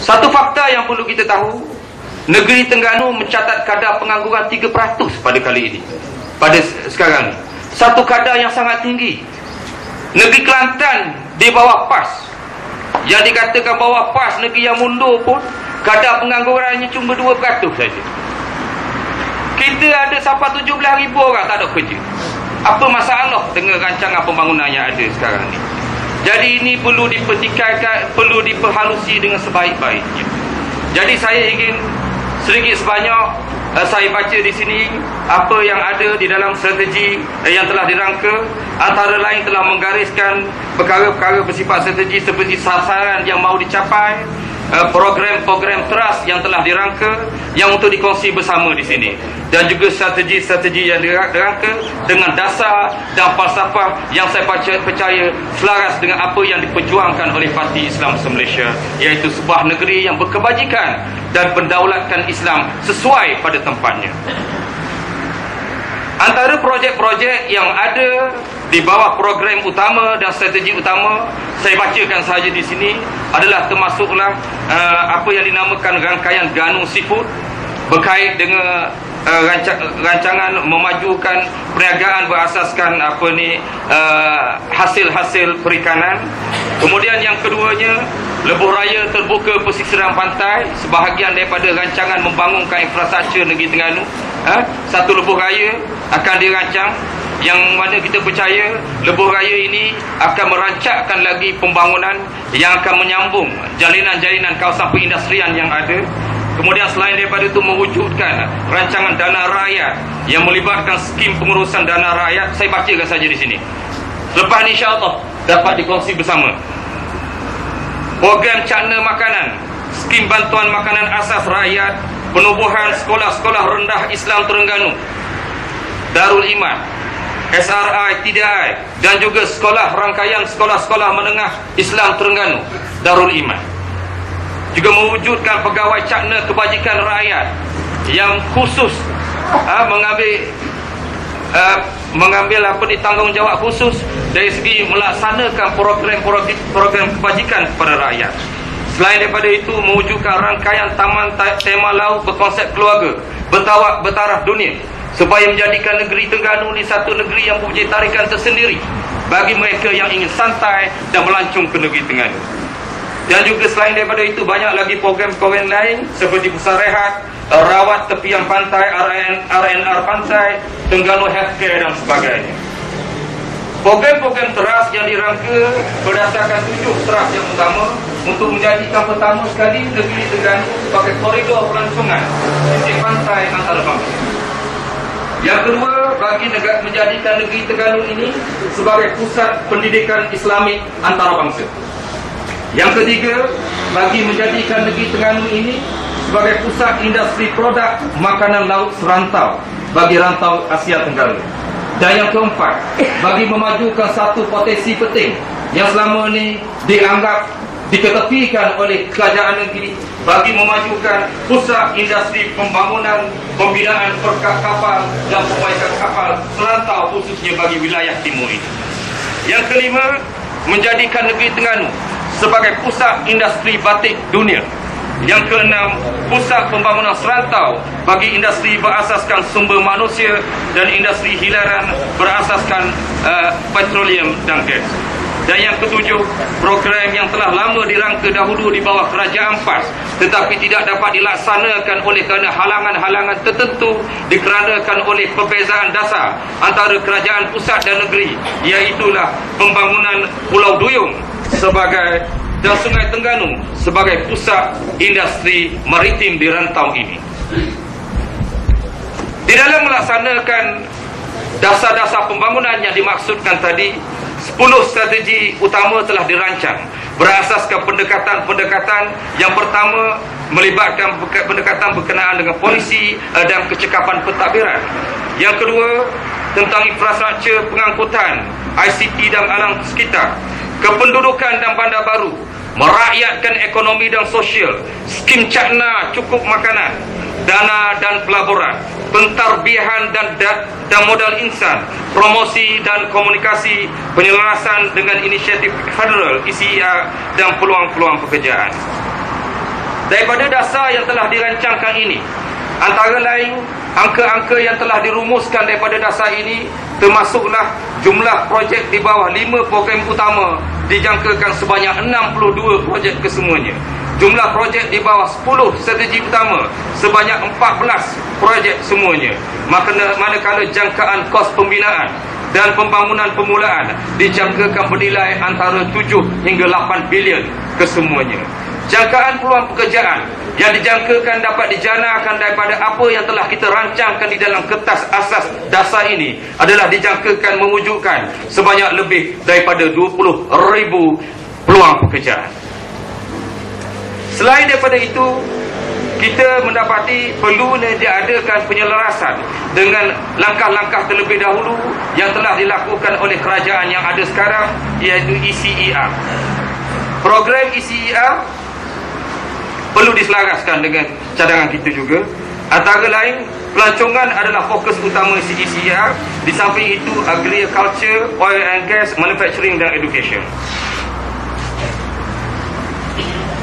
Satu fakta yang perlu kita tahu, negeri Terengganu mencatat kadar pengangguran 3% pada kali ini, pada sekarang ni. Satu kadar yang sangat tinggi. Negeri Kelantan di bawah PAS, yang dikatakan bawah PAS, negeri yang mundur pun kadar penganggurannya cuma 2% saja. Kita ada sampai 17,000 orang tak ada kerja. Apa masalah dengan rancangan pembangunan yang ada sekarang ni? Jadi ini perlu dipertikaikan, perlu diperhalusi dengan sebaik-baiknya. Jadi saya ingin sedikit sebanyak saya baca di sini apa yang ada di dalam strategi yang telah dirangka. Antara lain telah menggariskan perkara-perkara bersifat strategi seperti sasaran yang mahu dicapai, program-program trust yang telah dirangka yang untuk dikongsi bersama di sini, dan juga strategi-strategi yang dirangka dengan dasar dan falsafah yang saya percaya selaras dengan apa yang diperjuangkan oleh Parti Islam se-Malaysia, iaitu sebuah negeri yang berkebajikan dan pendaulatkan Islam sesuai pada tempatnya. Antara projek-projek yang ada di bawah program utama dan strategi utama, saya bacakan sahaja di sini, adalah termasuklah apa yang dinamakan rangkaian Ganu Seafood berkait dengan rancangan memajukan perniagaan berasaskan hasil-hasil perikanan. Kemudian yang keduanya, lebuh raya terbuka pesisiran pantai, sebahagian daripada rancangan membangunkan infrastruktur negeri Terengganu. Satu lebuh raya akan dirancang, yang mana kita percaya lebuh raya ini akan merancangkan lagi pembangunan yang akan menyambung jalinan-jalinan kawasan perindustrian yang ada. Kemudian selain daripada itu, mewujudkan rancangan dana rakyat yang melibatkan skim pengurusan dana rakyat. Saya bacakan saja di sini. Lepas ini insya-Allah dapat dikongsi bersama. Program cakna makanan, skim bantuan makanan asas rakyat, penubuhan sekolah-sekolah rendah Islam Terengganu, Darul Iman, SRI, TDI, dan juga rangkaian sekolah-sekolah menengah Islam Terengganu, Darul Iman. Juga mewujudkan pegawai cakna kebajikan rakyat yang khusus mengambil tanggungjawab khusus dari segi melaksanakan program kebajikan kepada rakyat. Selain daripada itu, mewujudkan rangkaian taman tema laut berkonsep keluarga bertaraf dunia, supaya menjadikan negeri Terengganu ni satu negeri yang mempunyai tarikan tersendiri bagi mereka yang ingin santai dan melancong ke negeri Terengganu. Dan juga selain daripada itu, banyak lagi program-program lain seperti pusat rehat, rawat tepian pantai, RNR pantai, Terengganu Healthcare dan sebagainya. Program-program teras yang dirangka berdasarkan 7 teras yang utama untuk menjadikan pertama sekali negeri Terengganu sebagai koridor pelancongan sisi pantai antarabangsa. Yang kedua, bagi menjadikan negeri Terengganu ini sebagai pusat pendidikan Islamik antarabangsa. Yang ketiga, bagi menjadikan negeri Terengganu ini sebagai pusat industri produk makanan laut serantau bagi rantau Asia Tenggara. Dan yang keempat, bagi memajukan satu potensi penting yang selama ini dianggap diketepikan oleh kerajaan negeri, bagi memajukan pusat industri pembangunan, pembinaan perkap kapal dan perbaikan kapal serantau khususnya bagi wilayah timur ini. Yang kelima, menjadikan negeri Terengganu sebagai pusat industri batik dunia. Yang keenam, pusat pembangunan serantau bagi industri berasaskan sumber manusia dan industri hilaran berasaskan petroleum dan gas. Dan yang ketujuh, program yang telah lama dirangka dahulu di bawah kerajaan PAS tetapi tidak dapat dilaksanakan oleh kerana halangan-halangan tertentu dikarenakan oleh perbezaan dasar antara kerajaan pusat dan negeri, iaitulah pembangunan Pulau Duyung dan Sungai Terengganu sebagai pusat industri maritim di rantau ini. Di dalam melaksanakan dasar-dasar pembangunan yang dimaksudkan tadi, 10 strategi utama telah dirancang berasaskan pendekatan. Yang pertama, melibatkan pendekatan berkenaan dengan polisi dan kecekapan pentadbiran. Yang kedua, tentang infrastruktur pengangkutan, ICT dan alam sekitar, kependudukan dan bandar baru, merakyatkan ekonomi dan sosial, skim cakna cukup makanan, dana dan pelaburan, pentarbiahan dan modal insan, promosi dan komunikasi, penyelarasan dengan inisiatif federal, ICER dan peluang-peluang pekerjaan. Daripada dasar yang telah dirancangkan ini, antara lain angka-angka yang telah dirumuskan daripada dasar ini termasuklah jumlah projek di bawah 5 program utama dijangkakan sebanyak 62 projek kesemuanya. Jumlah projek di bawah 10 strategi utama sebanyak 14 projek semuanya. Manakala jangkaan kos pembinaan dan pembangunan permulaan dijangkakan bernilai antara 7 hingga 8 bilion kesemuanya. Jangkaan peluang pekerjaan yang dijangkakan dapat dijanakan daripada apa yang telah kita rancangkan di dalam kertas asas dasar ini adalah dijangkakan mewujudkan sebanyak lebih daripada 20,000 peluang pekerjaan. Selain daripada itu, kita mendapati perlu diadakan penyelarasan dengan langkah-langkah terlebih dahulu yang telah dilakukan oleh kerajaan yang ada sekarang, iaitu ECER. Program ECER perlu diselaraskan dengan cadangan kita juga. Antara lain, pelancongan adalah fokus utama ECER. Di samping itu, agriculture, oil and gas, manufacturing dan education.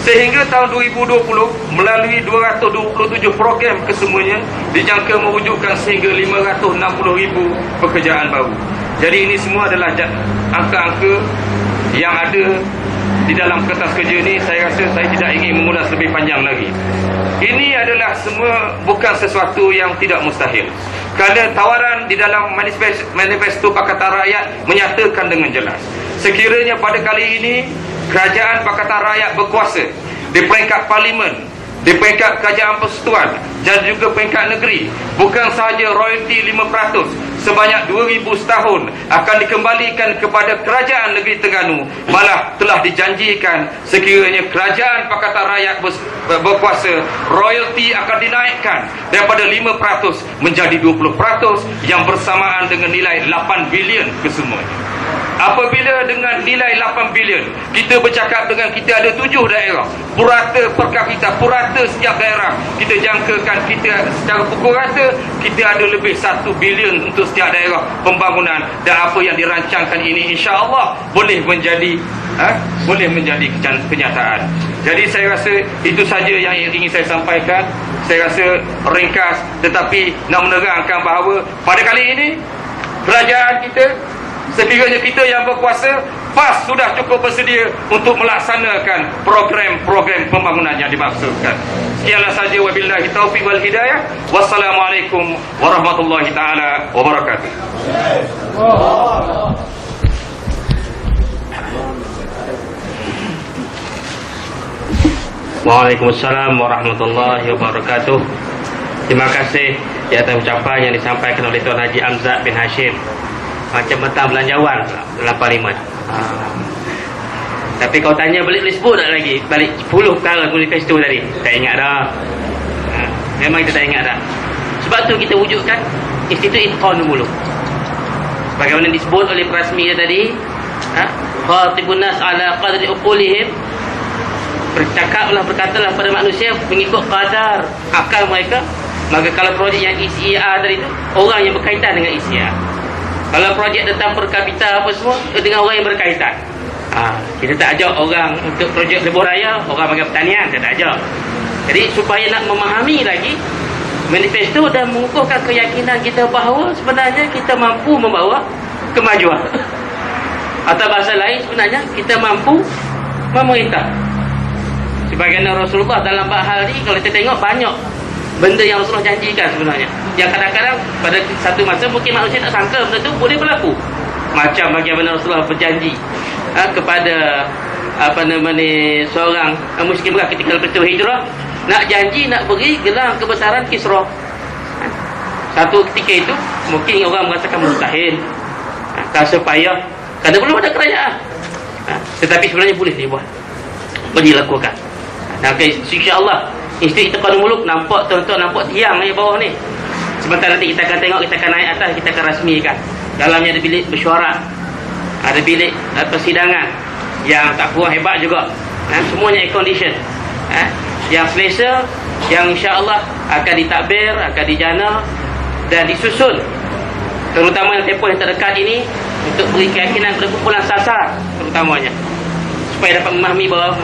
Sehingga tahun 2020, melalui 227 program kesemuanya, dijangka mewujudkan sehingga 560,000 pekerjaan baru. Jadi ini semua adalah angka-angka yang ada di dalam kertas kerja ini. Saya rasa saya tidak ingin mengulas lebih panjang lagi. Ini adalah semua bukan sesuatu yang tidak mustahil, kerana tawaran di dalam manifesto Pakatan Rakyat menyatakan dengan jelas, sekiranya pada kali ini Kerajaan Pakatan Rakyat berkuasa di peringkat parlimen, di peringkat kerajaan persekutuan dan juga peringkat negeri, bukan sahaja royalti 5% sebanyak 2,000 setahun akan dikembalikan kepada kerajaan negeri Terengganu, malah telah dijanjikan sekiranya Kerajaan Pakatan Rakyat berkuasa, royalti akan dinaikkan daripada 5% menjadi 20% yang bersamaan dengan nilai 8 bilion kesemuanya. Apabila dengan nilai 8 bilion, kita bercakap dengan kita ada 7 daerah, purata per kapita, purata setiap daerah, kita jangkakan kita secara pukul rata, kita ada lebih 1 bilion untuk setiap daerah pembangunan. Dan apa yang dirancangkan ini insya-Allah boleh menjadi kenyataan. Jadi saya rasa itu saja yang ingin saya sampaikan. Saya rasa ringkas, tetapi nak menerangkan bahawa pada kali ini kerajaan kita, sekiranya kita yang berkuasa, PAS sudah cukup bersedia untuk melaksanakan program-program pembangunan yang dimaksudkan. Sekianlah saja, wabillahi taufiq wal hidayah. Wassalamualaikum warahmatullahi taala wabarakatuh. Waalaikumsalam warahmatullahi wabarakatuh. Terima kasih di atas ucapan yang disampaikan oleh Tuan Haji Amzad bin Hashim. Macam bentang belanjawan dalam parlimen. Tapi kau tanya balik sebut tak lagi balik 10 perkara manifesto tadi. Tak ingat dah. Memang kita tak ingat dah. Sebab tu kita wujudkan Institut Itqan dulu. Bagaimana disebut oleh perasmi tadi, khatibun nas ala qadri uqulihim, berkatalah pada manusia mengikut kadar akal mereka. Maka kalau projek yang ECER tadi tu, orang yang berkaitan dengan ECER. Kalau projek tentang per kapita apa semua, dengan orang yang berkaitan. Kita tak ajak orang untuk projek lebuh raya, orang bagi pertanian, kita tak ajak. Jadi supaya nak memahami lagi manifesto dan mengukuhkan keyakinan kita bahawa sebenarnya kita mampu membawa kemajuan. Atau bahasa lain, sebenarnya kita mampu memerintah. Sebagaimana Rasulullah dalam hal ini, kalau kita tengok banyak benda yang Rasulullah janjikan sebenarnya, yang kadang-kadang pada satu masa mungkin manusia tak sangka benda tu boleh berlaku. Macam bagaimana Rasulullah berjanji kepada seorang muslim ketika peristiwa hijrah, nak janji nak beri gelang kebesaran Kisra. Satu ketika itu mungkin orang merasakan mustahil, rasa payah kerana belum ada kerajaan, tetapi sebenarnya boleh dibuat, boleh dilakukan. Dan insya-Allah Institut Itqan Muluk nampak, tuan-tuan nampak tiang ni bawah ni. Sebentar nanti kita akan tengok, kita akan naik atas, kita akan rasmikan. Dalamnya ada bilik mesyuarat, ada bilik persidangan yang tak kurang hebat juga. Semuanya air condition. Yang selesa, yang insya-Allah akan ditakbir, akan dijana dan disusun. Terutama yang tempoh yang terdekat ini untuk beri keyakinan kepada kumpulan sasar terutamanya, supaya dapat memahami bahawa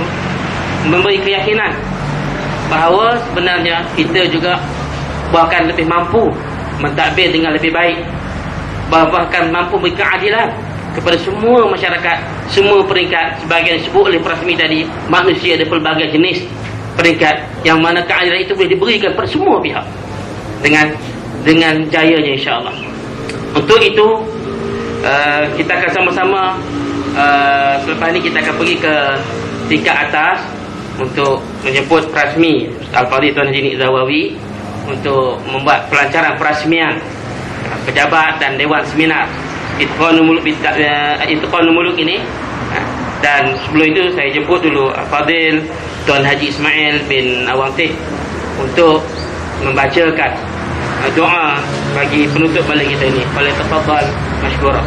memberi keyakinan bahawa sebenarnya kita juga bahkan lebih mampu mentadbir dengan lebih baik, bahkan mampu memberi keadilan kepada semua masyarakat, semua peringkat. Sebahagian disebut oleh Prasmi tadi, manusia ada pelbagai jenis peringkat, yang mana keadilan itu boleh diberikan kepada semua pihak dengan jayanya, insya-Allah. Untuk itu kita akan sama-sama selepas ini kita akan pergi ke tingkat atas untuk menjemput Prasmi Al-Fadhil Tuan Haji Nik Zawawi untuk membuat pelancaran perasmian pejabat dan Dewan Seminar Itqanul Muluk ini. Dan sebelum itu saya jemput dulu Al-Fadhil Tuan Haji Ismail bin Awang Teh untuk membacakan doa bagi penutup balik kita ini. Falyatafaddal mashkura.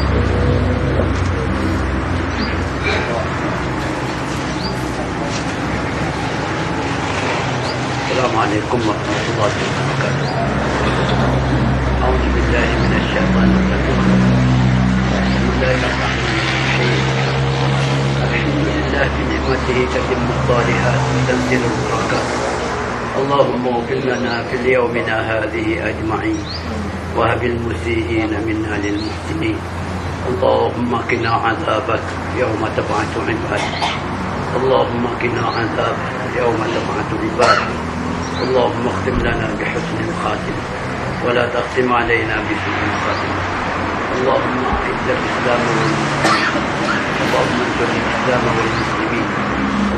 Assalamualaikum warahmatullahi wabarakatuh. A'udzu billahi minasyaitonir rajim. Bismillahirrahmanirrahim. Alhamdulillah bi ni'matihi tatimmu shalihat wa tanzilul barakat. Allahumma ighfir lana fil yawmina hadhihi ajma'in wa habil musii'ina minna lil muhsinin. Allahumma qina 'adzabak yawma tab'atsu 'ibad. Allahumma qina 'adzabak yawma tab'atsu 'ibad. اللهم اختم لنا بحسن الخاتمة ولا تختم علينا بسوء الخاتمة. اللهم أعز الإسلام والمسلمين. اللهم انصر الإسلام والمسلمين.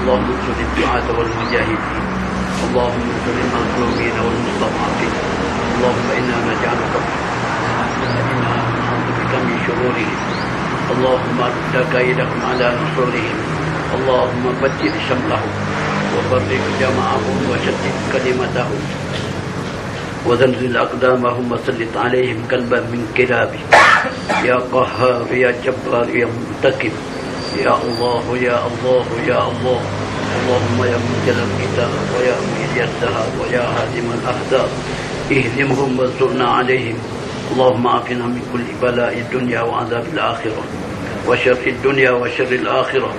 اللهم انصر الدعاة والمجاهدين. اللهم انصر المظلومين والمستضعفين. اللهم إنا نجعلك إنا نعوذ بك من شرورهم. اللهم رد كيدهم على نصورهم. اللهم بدل شملهم وفرق جمعهم وشتت كلمتهم وزلزل أقدامهم وسلط عليهم كلبا من كلابك. يا قهار يا جبار يا منتقم. يا الله يا الله يا الله. اللهم يا منزل الكتاب ويا مجيد الذهب ويا هادم الأحزاب اهزمهم وانصرنا عليهم. اللهم عافنا من كل بلاء الدنيا وعذاب الآخرة وشر الدنيا وشر الآخرة.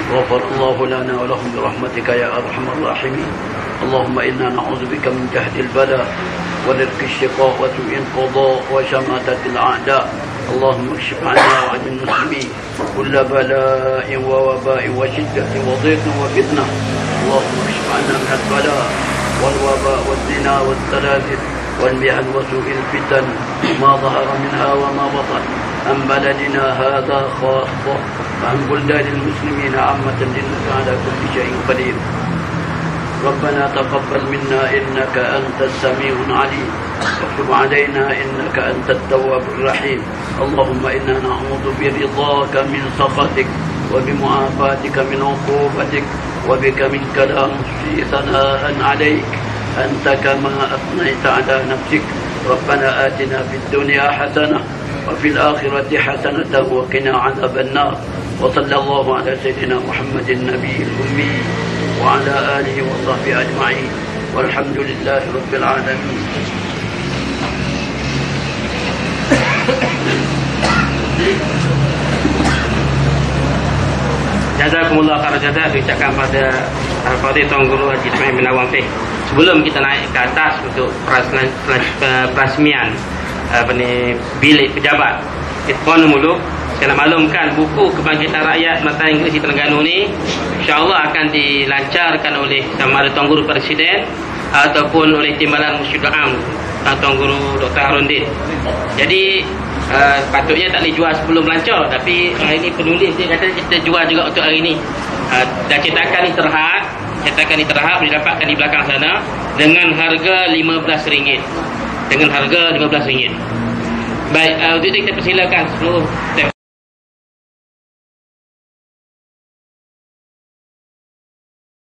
غفر الله لنا ولهم برحمتك يا أرحم الراحمين. اللهم إنا نعوذ بك من جهد البلاء ودرك الشقاء وسوء القضاء وشماتة الأعداء. اللهم اكشف عنا وعن المسلمين كل بلاء ووباء وشدة وضيق وفتنة. اللهم اكشف عنا من البلاء والوباء والزنا والزلازل والمحن وسوء الفتن ما ظهر منها وما بطن عن بلدنا هذا خاصة وعن بلدان المسلمين عامة إنك على كل شيء قدير. ربنا تقبل منا إنك أنت السميع العليم وتب علينا إنك أنت التواب الرحيم. اللهم إنا نعوذ برضاك من سخطك وبمعافاتك من عقوبتك وبك منك لا نحصي ثناء عليك أنت كما أثنيت على نفسك. ربنا آتنا في الدنيا حسنة وفي الآخرة حسنة وقنا عذاب النار. وصلى الله على سيدنا محمد النبي الأمي وعلى آله وصحبه أجمعين والحمد لله رب العالمين. Jazakumullah khairan jazaa diucapkan pada Al-Fadhil Tuan Guru Haji Ismail bin Awang Teh. Sebelum kita naik ke atas untuk perasmian bilik pejabat Itqanul Muluk, saya nak maklumkan buku Kebangkitan Rakyat Mata Inggris di Terengganu ni insya-Allah akan dilancarkan oleh sama ada Tuan Guru Presiden ataupun oleh Timbalan Musyidah Am Tuan Guru Dr. Harundin. Jadi patutnya tak boleh jual sebelum lancar, tapi hari ni penulis dia kata kita jual juga untuk hari ni. Dan cetakan ni terhad boleh dapatkan di belakang sana dengan harga RM15. Dengan harga RM15. Baik, untuk itu kita persilakan seluruh